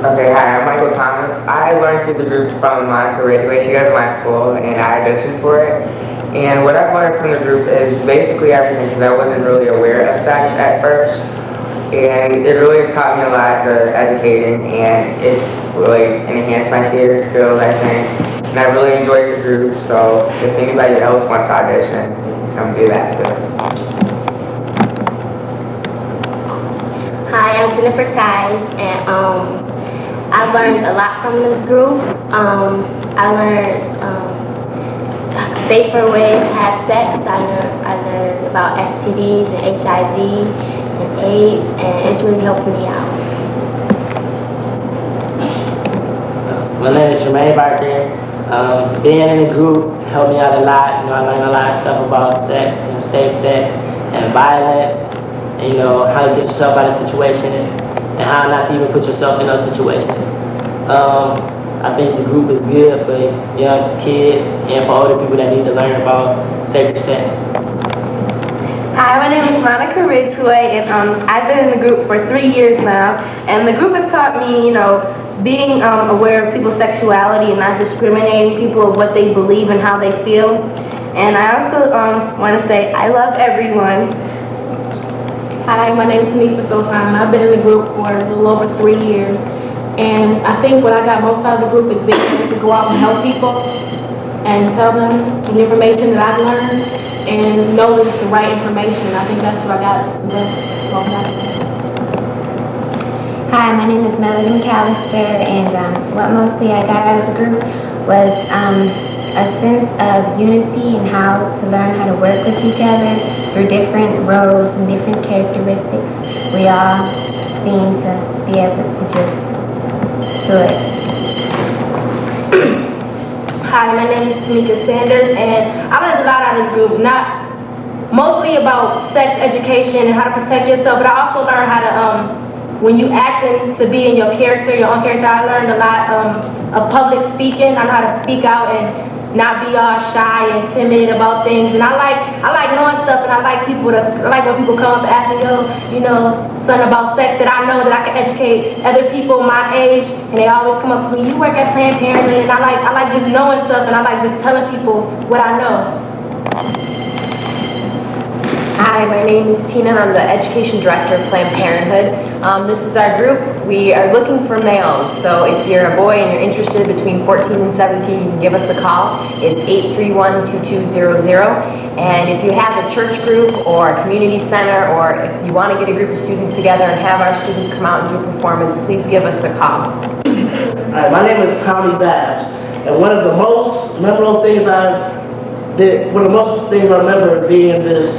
Okay, hi, I'm Michael Thomas. I learned through the group from Monica Ridge, the way she goes to my school, and I auditioned for it. And what I've learned from the group is basically everything, because I wasn't really aware of sex at first. And it really has taught me a lot for educating, and it's really enhanced my theater skills, I think. And I really enjoyed the group, so if anybody else wants to audition, come do that too. Hi, I'm Jennifer Ties, and I learned a lot from this group. I learned safer ways to have sex. I learned about STDs and HIV and AIDS, and it's really helped me out. My name is Jermaine Barker. Being in the group helped me out a lot. I learned a lot of stuff about sex, safe sex, and violence, and how to get yourself out of situations, and how not to even put yourself in those situations. I think the group is good for young kids and for older people that need to learn about safer sex. Hi, my name is Monica Ridgeway, and I've been in the group for 3 years now. And the group has taught me, being aware of people's sexuality and not discriminating people of what they believe and how they feel. And I also want to say I love everyone. Hi, my name is Tanisha Sultan. I've been in the group for a little over 3 years. And I think what I got most out of the group is being able to go out and help people and tell them the information that I've learned and know that it's the right information. I think that's what I got most out of it. Hi, my name is Melody McAllister, and what mostly I got out of the group was a sense of unity and how to learn how to work with each other through different roles and different characteristics. We all seem to be able to just do it. Hi, my name is Tamika Sanders, and I learned a lot out of this group, not mostly about sex education and how to protect yourself, but I also learned how to, when you acting to be in your character, your own character, I learned a lot of public speaking. I know how to speak out and not be all shy and timid about things. And I like knowing stuff, and I like when people come up and ask me, something about sex that I know that I can educate other people my age, and they always come up to me, you work at Planned Parenthood, and I like just knowing stuff, and I like just telling people what I know. Hi, my name is Tina, and I'm the Education Director of Planned Parenthood. This is our group. We are looking for males, so if you're a boy and you're interested between 14 and 17, you can give us a call. It's 831-2200. And if you have a church group or a community center, or if you want to get a group of students together and have our students come out and do a performance, please give us a call. Hi, my name is Tommy Babs, and one of the most memorable things I remember being in this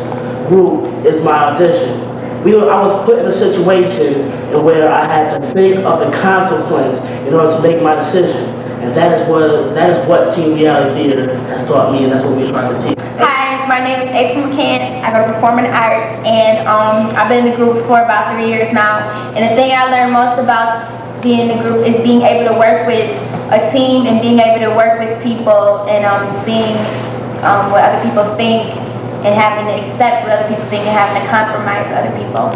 group is my audition. I was put in a situation where I had to think of the consequence in order to make my decision, and that is what Teen Reality Theater has taught me, and that's what we're trying to teach. Hi, my name is April McCann. I go to Performing Arts, and I've been in the group for about 3 years now. And the thing I learned most about being in the group is being able to work with a team and being able to work with people and seeing what other people think, and having to accept what other people think and having to compromise other people.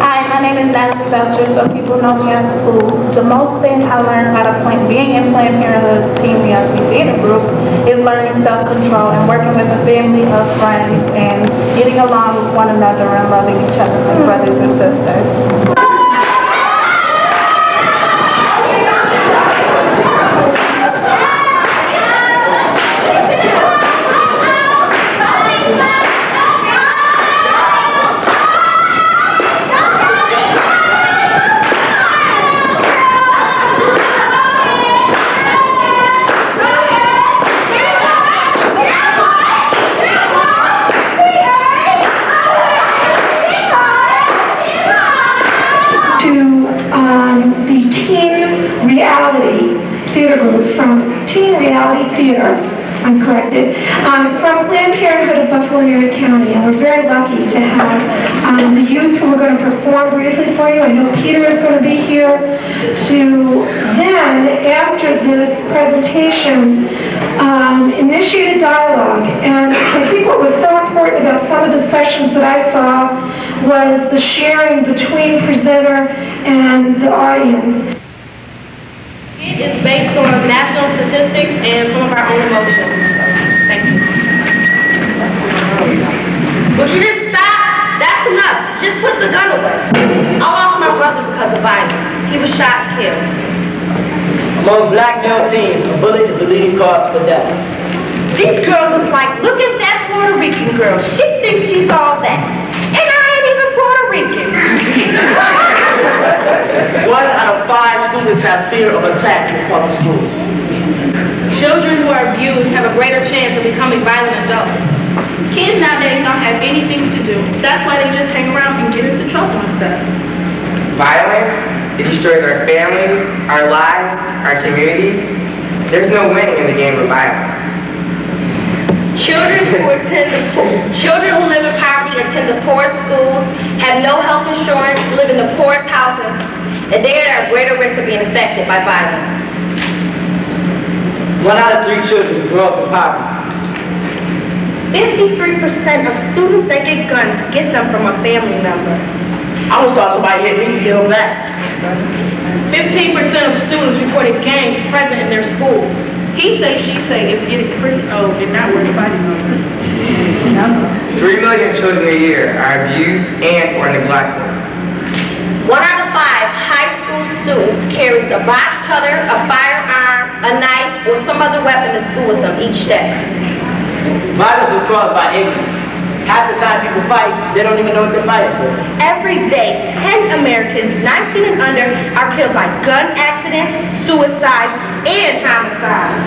Hi, my name is Natalie Belcher. Some people know me as Food. The most thing I learned out of being in Planned Parenthood's Teen Reality Theater groups is learning self-control and working with a family of friends and getting along with one another and loving each other as brothers and sisters. From Teen Reality Theater, I'm corrected, from Planned Parenthood of Buffalo and Erie County, and we're very lucky to have the youth who are going to perform briefly for you. I know Peter is going to be here to then, after this presentation, initiate a dialogue. And I think what was so important about some of the sessions that I saw was the sharing between presenter and the audience. statistics and some of our own emotions. So, thank you. Would you just stop? That's enough. Just put the gun away. I lost my brother because of violence. He was shot and killed. Among black male teens, a bullet is the leading cause for death. These girls was like, look at that Puerto Rican girl. She thinks she's all that. And I ain't even Puerto Rican. 1 out of 5 students have fear of attack in public schools. Children who are abused have a greater chance of becoming violent adults. Kids nowadays don't have anything to do. That's why they just hang around and get into trouble and stuff. Violence, it destroys our families, our lives, our communities. There's no winning in the game of violence. Children who live in poverty attend the poorest schools, have no health insurance, live in the poorest houses, and they are at greater risk of being affected by violence. 1 out of 3 children grow up in poverty. 53% of students that get guns get them from a family member. I was taught somebody hit me, hit them back. 15% of students reported gangs present in their schools. He say, she say, is getting pretty old and not worried about it. 3 million children a year are abused and or neglected. 1 out of 5 high school students carries a box cutter, a firearm, a knife, or some other weapon to school with them each day. Violence is caused by ignorance. Half the time people fight, they don't even know what they're fighting for. Every day, 10 Americans 19 and under are killed by gun accidents, suicides, and homicides.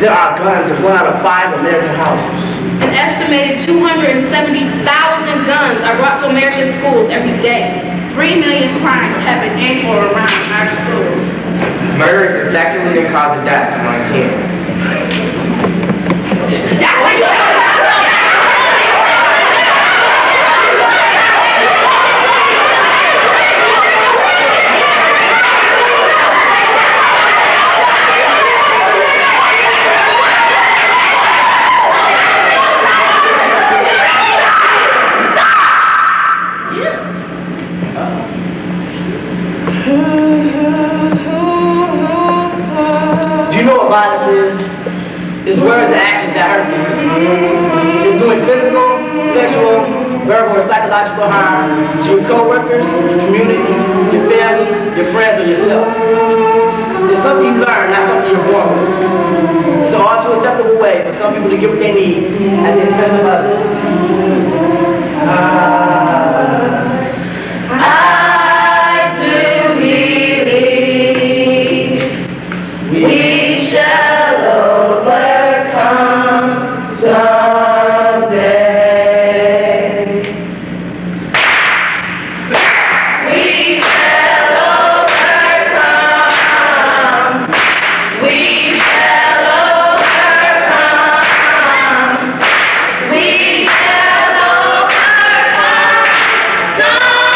There are guns in 1 out of 5 American houses. An estimated 270,000 guns are brought to American schools every day. 3 million crimes happen in or around our schools. Murder is the second leading cause of death among teens. Do you know what violence is? It's words and actions that hurt people. It's doing physical, sexual, verbal, or psychological harm to your co-workers, your community, your family, your friends, or yourself. It's something you learn, not something you're born with. It's an all too acceptable way for some people to get what they need at the expense of others. I do believe we shall overcome someday. We shall overcome. We shall overcome. We shall overcome someday.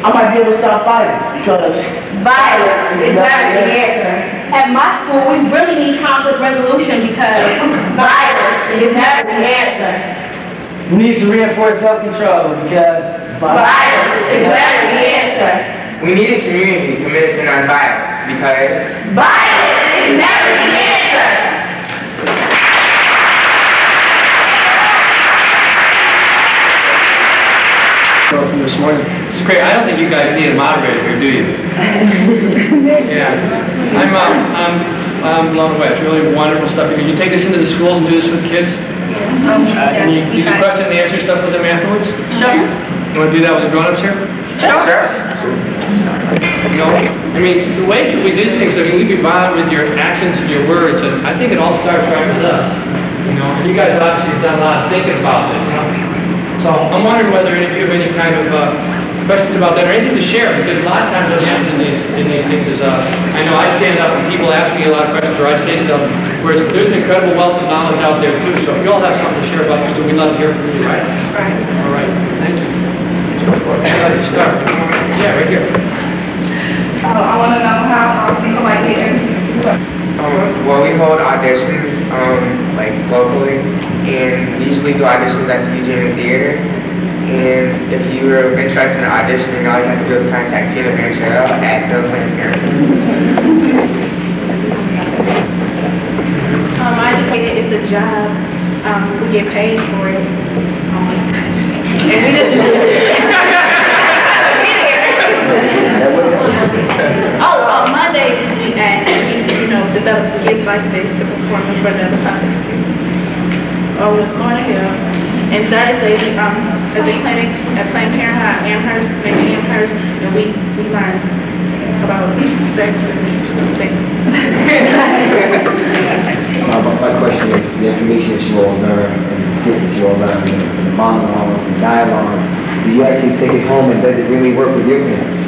I might be able to stop fighting because Violence is not the answer. At my school, we really need conflict resolution because violence is not the answer. we need to reinforce self-control because Violence is not the answer. We need a community committed to nonviolence because Violence is never the answer. From this morning. It's great. I don't think you guys need a moderator here, do you? Yeah. I'm blown away. It's really wonderful stuff. Can you take this into the schools and do this with kids? Can you do the question and the answer stuff with them afterwards? Sure. You want to do that with the grown-ups here? sure. You know, I mean, the ways that we do things, I mean, we can be violent with your actions and your words, and I think it all starts right with us. You know, and you guys obviously have done a lot of thinking about this, you know? So I'm wondering whether any of you have any kind of questions about that or anything to share, because a lot of times what happens in these things is, I know I stand up and people ask me a lot of questions or I say stuff, whereas there's an incredible wealth of knowledge out there too, so if you all have something to share about this, we'd love to hear from you, right? Right. All right, thank you. Start. Yeah, right here. I want to know how people like here locally, and we usually do auditions at the Eugene Theater. And if you were interested in auditioning, all you have to do is contact Tina at the Planned Parenthood. I just think it's a job. We get paid for it. And we just... on Mondays we act, develop skits like this to perform in front of the public. Or we're going to hell. And Thursdays, at the clinic at Planned Parenthood, Amherst, and we learn about sex. My question is, the information that you all learn, and the skills that you all learn, and the monologues, and dialogues, do you actually take it home, and does it really work with your parents?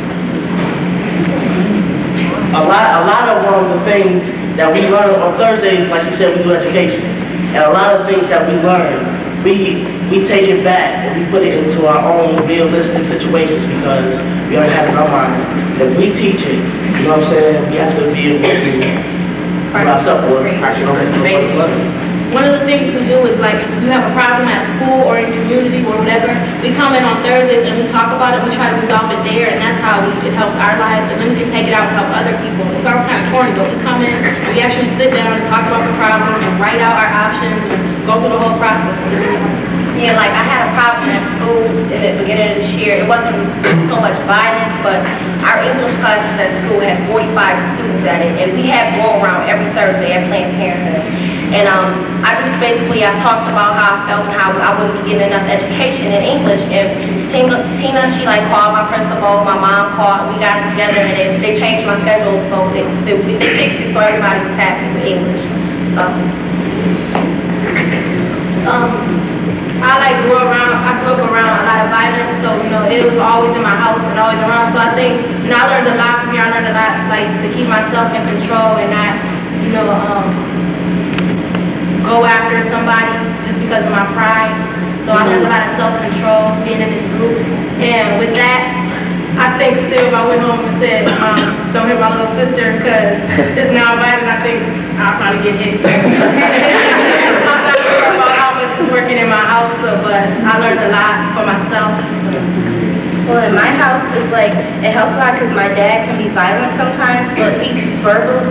A lot of the things that we learn on Thursdays, like you said, we do education. And a lot of things that we learn, we take it back and we put it into our own realistic situations because we already have it in our mind. If we teach it, you know what I'm saying, we have to be able to put ourselves for it. One of the things we do is like, if you have a problem at school or in community or whatever, we come in on Thursdays and we talk about it, we try to resolve it there, and that's how it helps our lives, and then we can take it out and help other people. It sounds kind of corny, but we come in and we actually sit down and talk about the problem and write out our options and go through the whole process. Yeah, like I had a problem at school at the beginning of this year. It wasn't so much violence, but our English classes at school had 45 students at it, and we had go around every Thursday at Planned Parenthood. And I talked about how I felt and how I wouldn't be getting enough education in English. And Tina, she like called my principal, my mom called, we got together and they changed my schedule so they fixed it so everybody was happy with English. So. I grew up around a lot of violence, so it was always in my house and always around. So I think I learned a lot from here. I learned a lot to keep myself in control and not go after somebody just because of my pride. So I learned a lot of self-control being in this group. And with that, I think still if I went home and said, don't hit my little sister because it's now violent, I think I'll probably get hit. I'm not sure about how much is working in my house, but I learned a lot for myself. Well, in my house, it's like, it helps a lot because my dad can be violent sometimes, but he's verbal,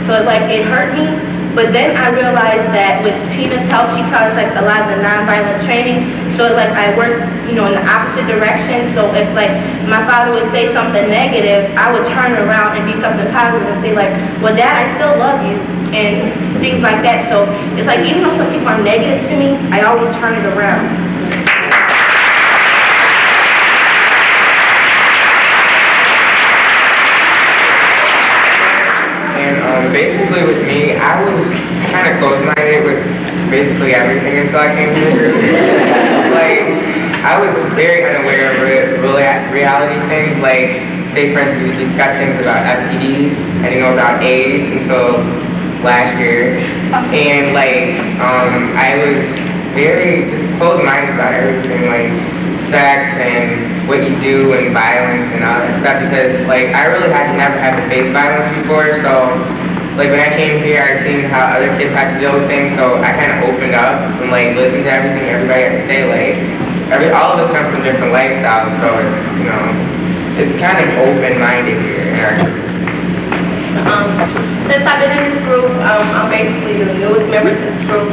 so it's like, it hurt me. But then I realized that with Tina's help, she taught us like a lot of the nonviolent training. So it's like I worked, in the opposite direction. So if like my father would say something negative, I would turn around and do something positive and say like, well, Dad, I still love you, and things like that. So it's like even though some people are negative to me, I always turn it around. Basically with me, I was kind of close-minded with basically everything until I came to the group. Like, I was very unaware of reality things, like, say for instance, we discussed things about STDs, I didn't know about AIDS until last year, and like, I was very just closed-minded about everything, like sex and what you do and violence and all that stuff, because like, I really never had to face violence before, so like when I came here, I seen how other kids had to deal with things, so I kind of opened up and like listened to everything everybody had to say. Like, all of us come from different lifestyles, so it's it's kind of open-minded here in our group. Since I've been in this group, I'm basically the newest member to this group.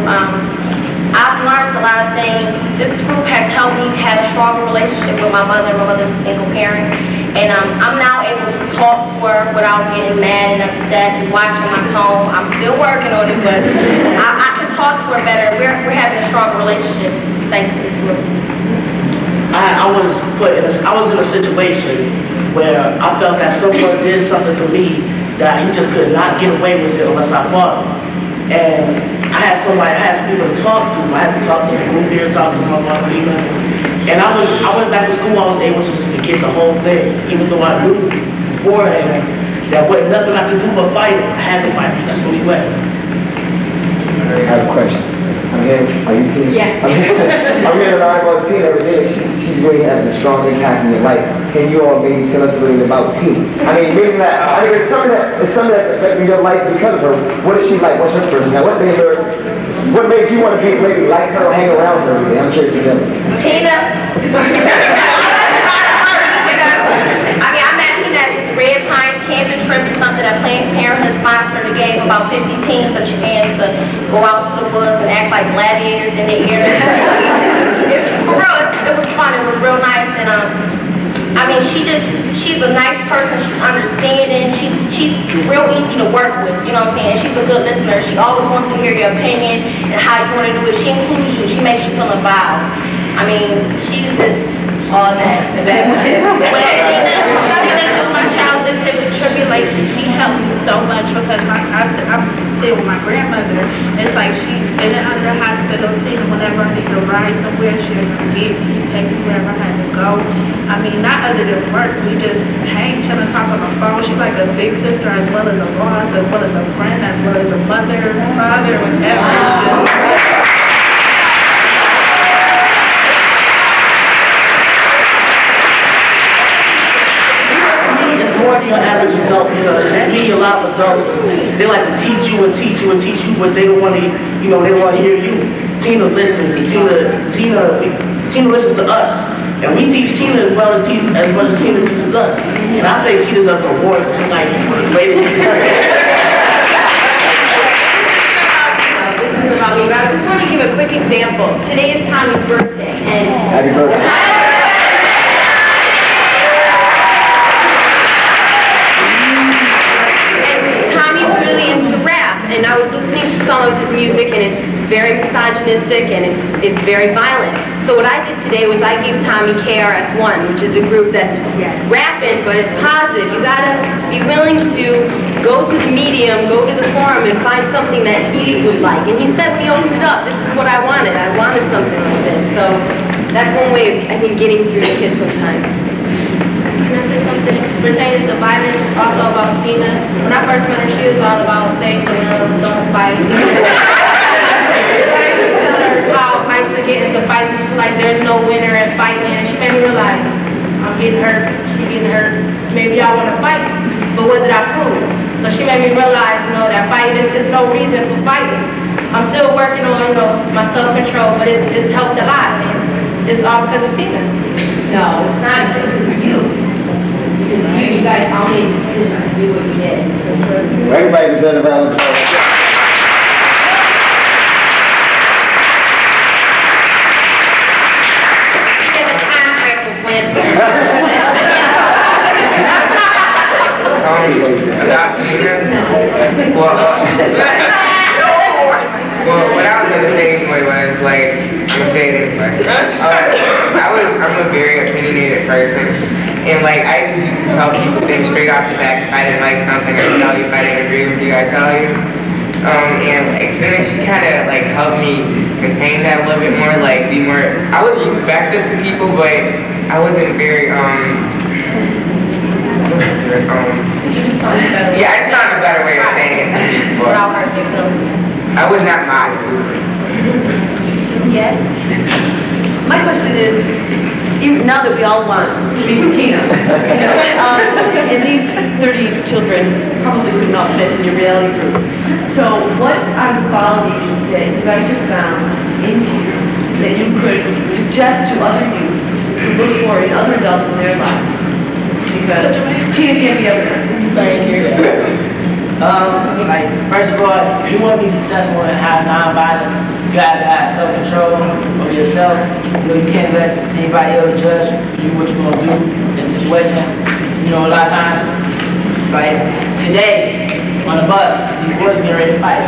I've learned a lot of things. This group has helped me have a stronger relationship with my mother. My mother's a single parent. And I'm now able to talk to her without getting mad and upset and watching my tone. I'm still working on it, but I can talk to her better. We're having a stronger relationship thanks to this group. I was in a situation where I felt that someone did something to me that he just could not get away with it unless I fought him. And I had people to talk to. I had to talk to the group here, talk to my mom, and I went back to school. I was able to just get the whole thing, even though I knew beforehand that wasn't nothing I could do but fight him. I had to fight him. That's what he went. I have a question. I'm hearing, are you Tina? Yeah. I'm hearing a lot about Tina every day. She's really having a strong impact in your life. Can you all maybe tell us a little bit about Tina? I mean, maybe not. I mean, it's something that affected your life because of her. What is she like? What's her personality? What made you want to be maybe like her or hang around her every day? I'm curious to know. Tina. I mean, I met Tina at this Red Pines camping trip. It's something that Planned Parenthood sponsored. They gave about 50 teens a chance to go out to the woods and act like gladiators in the air. For real, it was fun. It was real nice. And I mean, she's a nice person. She's understanding. She's real easy to work with. You know what I'm saying? She's a good listener. She always wants to hear your opinion and how you want to do it. She includes you. She makes you feel involved. I mean, she's just all that. Through my childhood tribulation, she helps me so much because I'm still with my grandmother. It's like she's been under hospital, Tina, whenever I need to ride somewhere, she'll get me, take me wherever I had to go. I mean, not other than work, we just hang, chill, and talk on the phone. She's like a big sister as well as a boss, as well as a friend, as well as a mother, father, whatever. More than your average adult, you know, me, a lot of adults, they like to teach you and teach you and teach you, but they don't want to, you know, they don't want to hear you. Tina listens, and Tina listens to us, and we teach Tina as well as Tina teaches us. And I think she deserves an award because she's like the greatest teacher. This is about me, but I just want to give a quick example. Today is Tommy's birthday, and Happy birthday. and I was listening to some of his music, and it's very misogynistic and it's very violent. So what I did today was I gave Tommy KRS-One, which is a group that's rapping, but it's positive. You gotta be willing to go to the medium, go to the forum, and find something that he would like. And he said when he opened it up, this is what I wanted. I wanted something like this. So that's one way of, I think, getting through the kids sometimes. Can I say something pertaining to violence, also about Tina? When I first met her, she was all about save the world, don't fight. How I used to get into fights, like there's no winner in fighting, and she made me realize I'm getting hurt, she's getting hurt. Maybe I want to fight, but what did I prove? So she made me realize, you know, that fighting is no reason for fighting. I'm still working on, you know, my self-control, but it's helped a lot, and it's all because of Tina. No, it's not good for you. You guys all made the decision to do what you did. Everybody deserves a round of applause. Well, what I was gonna say anyway was like, I'm a very opinionated person, and like I just used to tell people things straight off the bat if I didn't like something, or tell you if I didn't agree with you, I tell you. And like soon as she kind of like helped me contain that a little bit more, like be more, I was respectful to people, but I wasn't very yeah, I just found a better way of saying it. But I was not modest. Yes. My question is, now that we all want to be with Tina, and these 30 children probably could not fit in your reality group. So what are the qualities that you guys have found in Tina that you could suggest to other youth to look for in other adults in their lives? Because Tina can't be everything. Thank you. Like, first of all, if you want to be successful and have non-violence, you have to have self-control of yourself. You know, you can't let anybody else judge you what you're going to do in a situation. You know, a lot of times, like today, on the bus, these boys getting ready to fight.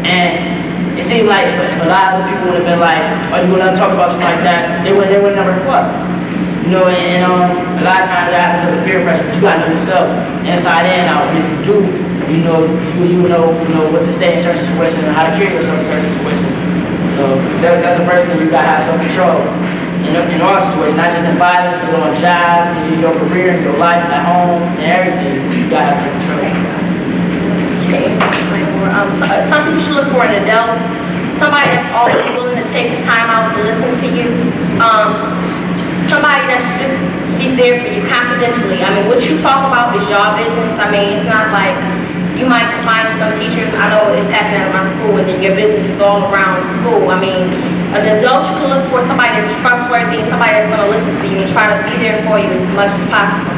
And it seemed like a lot of people would have been like, are you going to talk about something like that? They would never fought. You know, and a lot of times that happens because of peer pressure, but you gotta know yourself, inside and out. If you do, you know what to say in certain situations and how to carry yourself in certain situations. So that's the first thing, you gotta have self-control in all situations, not just in violence, but on jobs, in your career, in your life, at home, and everything. You gotta have self-control. Some people should look for an adult, somebody that's always willing to take the time out to listen to you, somebody that's just, she's there for you confidentially. I mean, what you talk about is your business. I mean, it's not like, you might find some teachers, I know it's happening at my school, and then your business is all around school. I mean, an adult, you can look for somebody that's trustworthy, and somebody that's going to listen to you and try to be there for you as much as possible.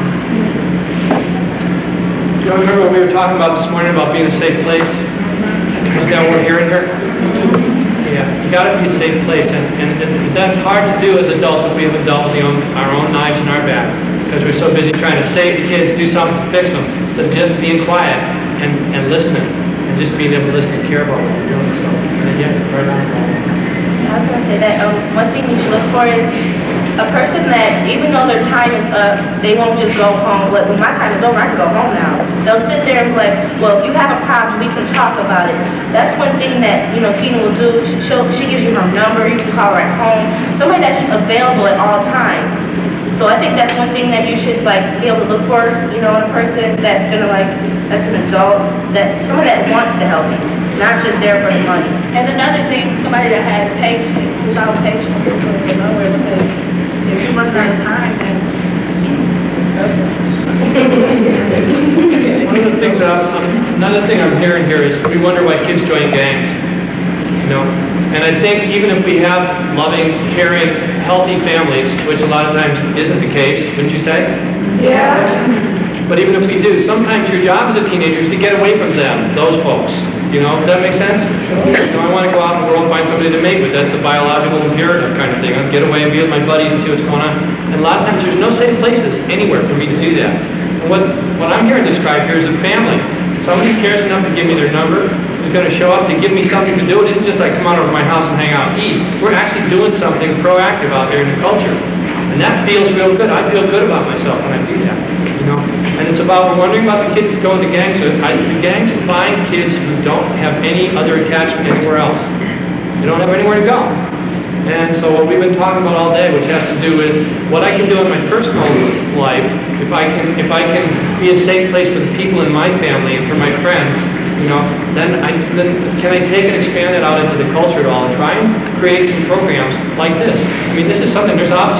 Do you remember what we were talking about this morning about being a safe place? Isn't that what we're hearing here? Yeah, you gotta be a safe place, and that's hard to do as adults if we have indulged our own knives in our back, because we're so busy trying to save the kids, do something to fix them, instead of just being quiet and listening, and just being able to listen and care about what we're doing. So, yeah, right on. I was going to say that one thing you should look for is a person that, even though their time is up, they won't just go home. When my time is over, I can go home now. They'll sit there and be like, well, if you have a problem, we can talk about it. That's one thing that, Tina will do. She gives you her number. You can call her at home. Somebody that's available at all times. So I think that's one thing that you should be able to look for, in a person that's that's an adult, somebody that wants to help you, not just there for the money. And another thing, somebody that has patience, without patience, because if you run out of time, then Another thing I'm hearing here is we wonder why kids join gangs. And I think even if we have loving, caring, healthy families, which a lot of times isn't the case, wouldn't you say? Yeah. But even if we do, sometimes your job as a teenager is to get away from them, those folks. Does that make sense? I want to go out in the world and find somebody to mate with. That's the biological imperative kind of thing. I'll get away and be with my buddies and see what's going on. And a lot of times there's no safe places anywhere for me to do that. And what I'm hearing described here is a family. Somebody cares enough to give me their number, who's going to show up to give me something to do. It isn't just like come on over to my house and hang out and eat. We're actually doing something proactive out there in the culture. And that feels real good. I feel good about myself when I do that. And it's about, we're wondering about the kids that go in the gangs. So the gangs find kids who don't have any other attachment anywhere else. They don't have anywhere to go. And so what we've been talking about all day, which has to do with what I can do in my personal life, if I can be a safe place for the people in my family and for my friends, then can I take and expand it out into the culture at all and try and create some programs like this? I mean, this is something, there's obviously